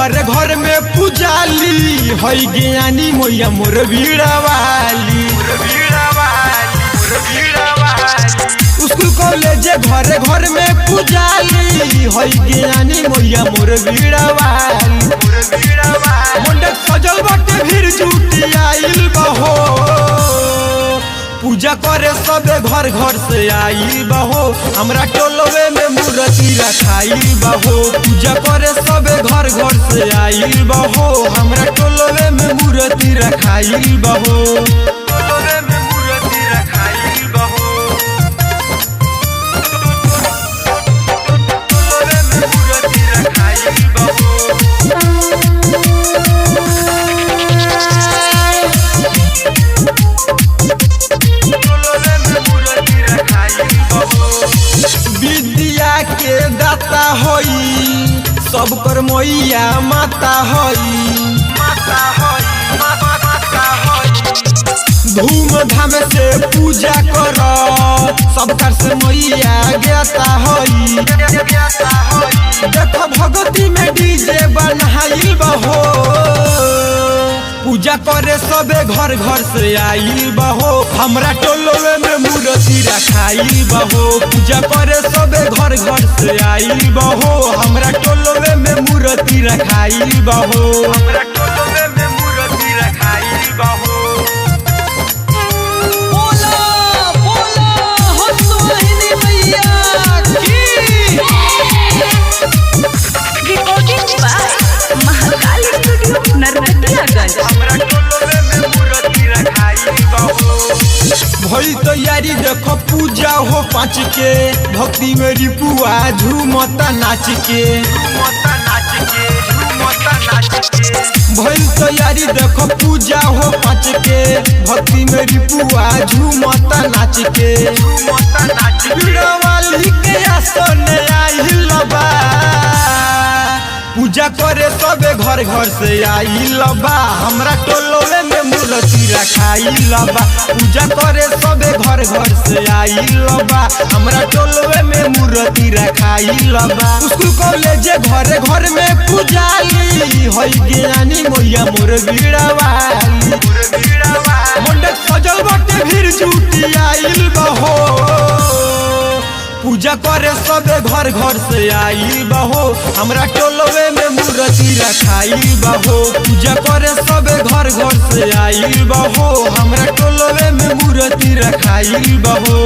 घर घर में पूजाली हई ज्ञानी मैया मोर भीड़वाली। स्कूल कॉलेज घर घर में पूजाली हई ज्ञानी मैया मोर भीड़वाली। मंडप सजल बाटे भीड़ जुटी आइल बहो पूजा करे सबे घर घर से आई बहो। हमरा टोलवे में मूर्ति रखाई बहो पूजा करे सबे घर घर से आई बहो। हमरा टोलवे में मूर्ति रखाई बहो। टोलवे में मूर्ति रखाई बहो। टोलवे में मूर्ति रखाई बहो। विद्या के दाता होई सब कर मैया माता होई। धूमधाम से पूजा कर सब कर से मैया ज्ञाता होई। देखो भगवती में डीजे बनाइल बहो पूजा करे सबे घर घर से आई बहो। हमरा टोलवे में मूर्ति रखाई बहो पूजा करे सबे घर घर से आई बहो। हमरा टोलवे में मूर्ति रखाई बहो। हमरा टोलवे में मूर्ति रखाई बहो। भई तैयारी देखो पूजा हो 5 के भक्ति में रिपुआ झूमता नाच के। भई तैयारी देखो पूजा हो 5 के भक्ति में रिपुआ झूमता नाच के। वाली के आसन आइल बा पूजा करे सबे घर घर से आइल बा। हमरा टोलवे में मूर्ति रखाइल बा पूजा करे सबे घर घर से आइल बा। हमरा टोलवे में मूर्ति रखाइल बा। स्कूल कॉलेज घर घर में पूजाली हई ज्ञानी मैया मोर भीड़वाली। मंडप सजल बाटे भीड़ जुटी आइल बहो पूजा करे सबे घर घर से आई बहो। हमरा टोलवे में मूर्ति रखाई बहो पूजा करे सबे घर घर से आई बहो। हमरा टोलवे में मूर्ति रखाई बहो।